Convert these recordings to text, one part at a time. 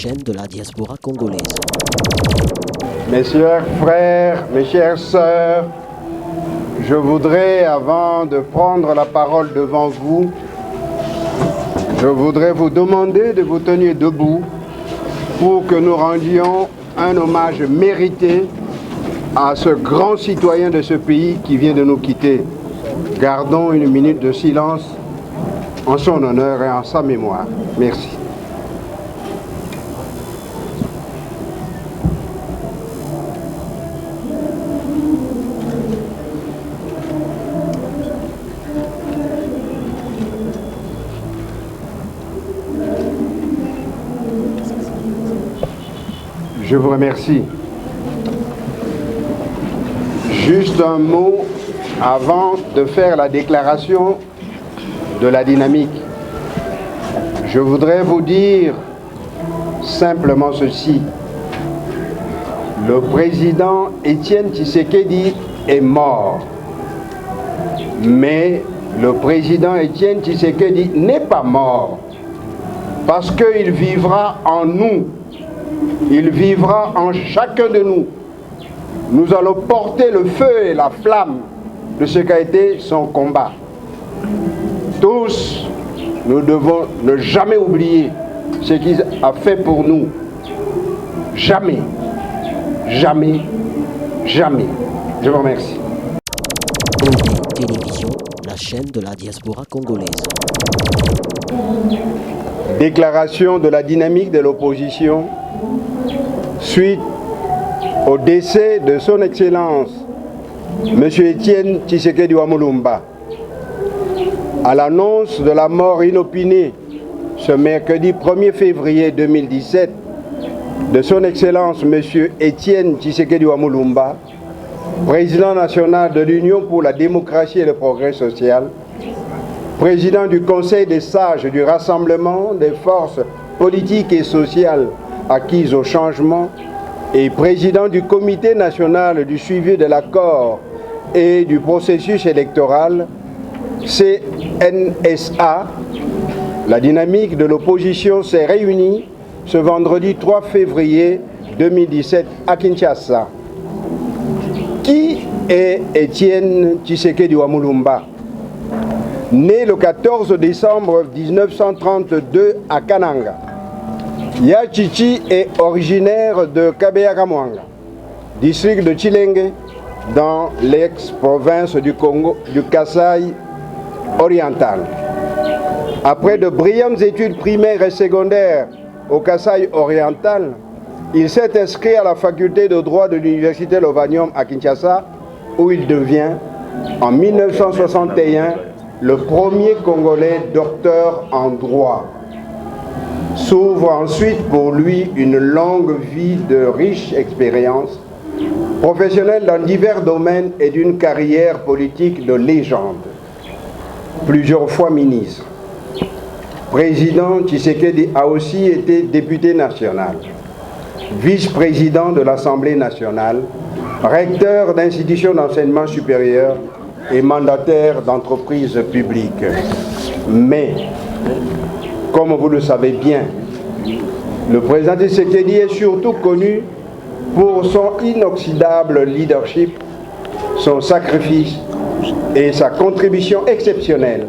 chaîne de la diaspora congolaise. Mes chers frères, mes chères sœurs, je voudrais, avant de prendre la parole devant vous, je voudrais vous demander de vous tenir debout pour que nous rendions un hommage mérité à ce grand citoyen de ce pays qui vient de nous quitter. Gardons une minute de silence en son honneur et en sa mémoire. Merci. Je vous remercie. Juste un mot avant de faire la déclaration de la dynamique. Je voudrais vous dire simplement ceci. Le président Étienne Tshisekedi est mort. Mais le président Étienne Tshisekedi n'est pas mort. Parce qu'il vivra en nous. Il vivra en chacun de nous. Nous allons porter le feu et la flamme de ce qu'a été son combat. Tous, nous devons ne jamais oublier ce qu'il a fait pour nous. Jamais, jamais, jamais. Je vous remercie. OD Télévision, la chaîne de la diaspora congolaise. Déclaration de la dynamique de l'opposition suite au décès de son Excellence, M. Étienne Tshisekedi Wamulumba. À l'annonce de la mort inopinée ce mercredi 1er février 2017 de son Excellence M. Étienne Tshisekedi Wamulumba, président national de l'Union pour la démocratie et le progrès social, président du Conseil des sages du Rassemblement des forces politiques et sociales acquises au changement et président du Comité national du suivi de l'accord et du processus électoral, CNSA, la dynamique de l'opposition s'est réunie ce vendredi 3 février 2017 à Kinshasa. Qui est Étienne Tshisekedi Wamulumba? Né le 14 décembre 1932 à Kananga, Yachichi est originaire de Kabeyakamwanga, district de Chilenge, dans l'ex-province du Congo, du Kasaï oriental. Après de brillantes études primaires et secondaires au Kasaï oriental, il s'est inscrit à la faculté de droit de l'université Lovanium à Kinshasa, où il devient, en 1961, le premier Congolais docteur en droit. S'ouvre ensuite pour lui une longue vie de riche expérience professionnelle dans divers domaines et d'une carrière politique de légende. Plusieurs fois ministre. Président Tshisekedi a aussi été député national, vice-président de l'Assemblée nationale, recteur d'institutions d'enseignement supérieur et mandataire d'entreprises publiques. Mais, comme vous le savez bien, le président Tshisekedi est surtout connu pour son inoxydable leadership, son sacrifice et sa contribution exceptionnelle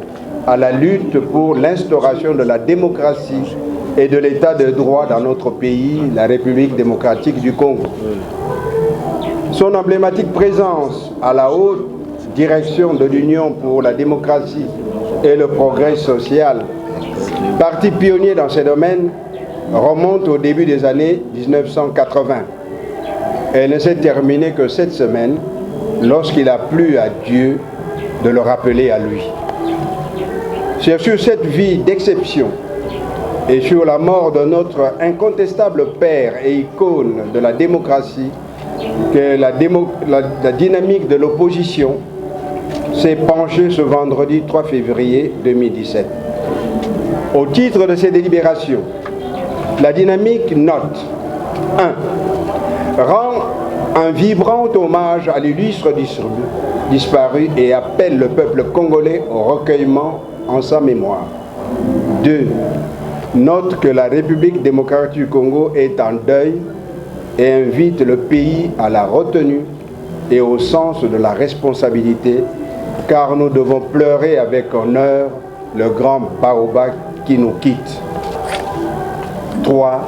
à la lutte pour l'instauration de la démocratie et de l'état de droit dans notre pays, la République démocratique du Congo. Son emblématique présence à la haute direction de l'Union pour la démocratie et le progrès social, parti pionnier dans ces domaines, remonte au début des années 1980. Elle ne s'est terminée que cette semaine, lorsqu'il a plu à Dieu de le rappeler à lui. C'est sur cette vie d'exception et sur la mort de notre incontestable père et icône de la démocratie que la dynamique de l'opposition s'est penchée ce vendredi 3 février 2017. Au titre de ces délibérations, la dynamique note 1. Rend un vibrant hommage à l'illustre disparu et appelle le peuple congolais au recueillement en sa mémoire. 2. note que la République démocratique du Congo est en deuil et invite le pays à la retenue et au sens de la responsabilité, car nous devons pleurer avec honneur le grand Baobab qui nous quitte. 3.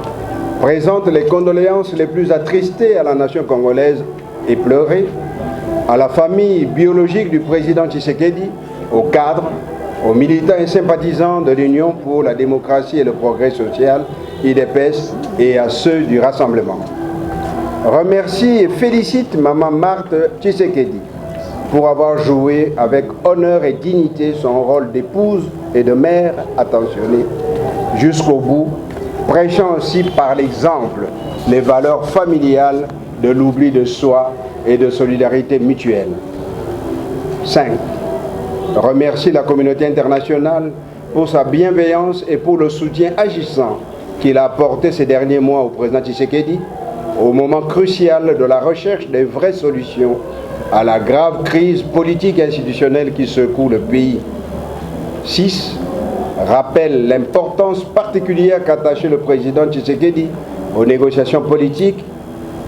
Présente les condoléances les plus attristées à la nation congolaise et pleurées, à la famille biologique du président Tshisekedi, aux cadres, aux militants et sympathisants de l'Union pour la démocratie et le progrès social, IDPS, et à ceux du Rassemblement. Remercie et félicite Maman Marthe Tshisekedi pour avoir joué avec honneur et dignité son rôle d'épouse et de mère attentionnée jusqu'au bout, prêchant aussi par l'exemple les valeurs familiales de l'oubli de soi et de solidarité mutuelle. 5. Remercie la communauté internationale pour sa bienveillance et pour le soutien agissant qu'il a apporté ces derniers mois au président Tshisekedi au moment crucial de la recherche des vraies solutions à la grave crise politique et institutionnelle qui secoue le pays. 6. Rappelle l'importance particulière qu'attachait le président Tshisekedi aux négociations politiques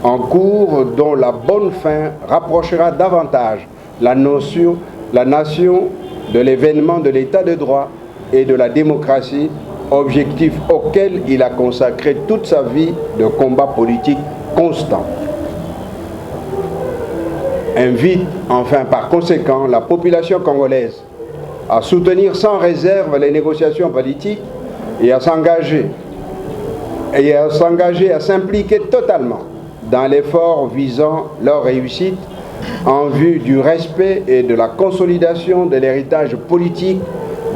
en cours, dont la bonne fin rapprochera davantage la nation de l'événement de l'état de droit et de la démocratie, objectif auquel il a consacré toute sa vie de combat politique constant. Invite enfin par conséquent la population congolaise à soutenir sans réserve les négociations politiques et à s'engager à s'impliquer totalement dans l'effort visant leur réussite en vue du respect et de la consolidation de l'héritage politique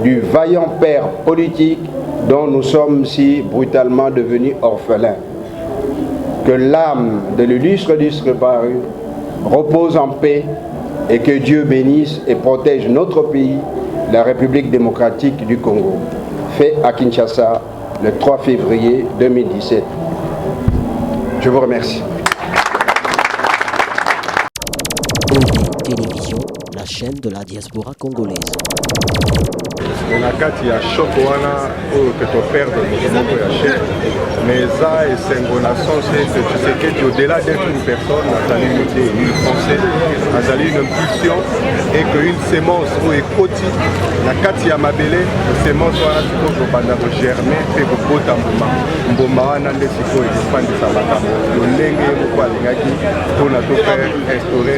du vaillant père politique dont nous sommes si brutalement devenus orphelins. Que l'âme de l'illustre disparu repose en paix et que Dieu bénisse et protège notre pays, la République démocratique du Congo. Fait à Kinshasa le 3 février 2017. Je vous remercie. Télévision, la chaîne de la diaspora congolaise. Na kati ya shoko wana oyo ke toperdre moto moko ya chef, mais eza esengo na sens ete Tshisekedi au-delà d'être une personne azali mote une pensée, azali une impulsion, et qu'une sémence oyo ekoti na kati ya mabele, sémence wana sikoyo kobanda kogerme mpe kobota mboma wana nde sikoyo ekofandisa makambo yo ndenge ye moko alingaki mpona tofaire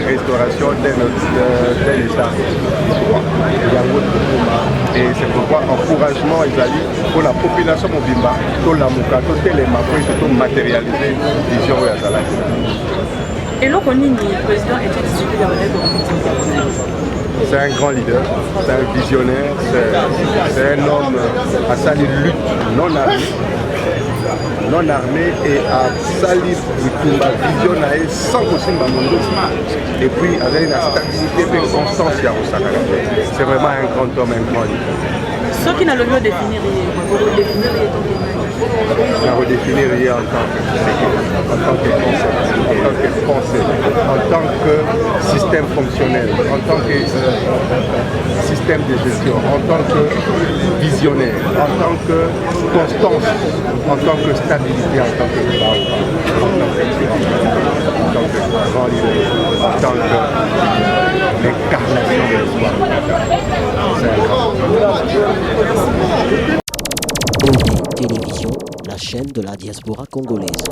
restauration d'un état yango tokoma. Et c'est pourquoi encouragement ezali pour la population mobimba tolamuka totelema po ete tomatérialiser vision oyo azalaki. eloko nini président était discuté dans le C'est un grand leader, c'est un visionnaire, c'est un homme à sa lutte non armée et à salir la vision sans kosimba mondo, et puis avec la stabilité et constance ya kosakana. C'est vraiment un grand homme, un grand leader. Ce qui n'a le lieu de définir, redéfinir hier en tant que conseil, en tant que système fonctionnel, en tant que système de gestion, en tant que visionnaire, en tant que constance, en tant que stabilité, en tant que grand leader, en tant qu'incarnation de l'espoir. C'est un grand. Télévision, la chaîne de la diaspora congolaise.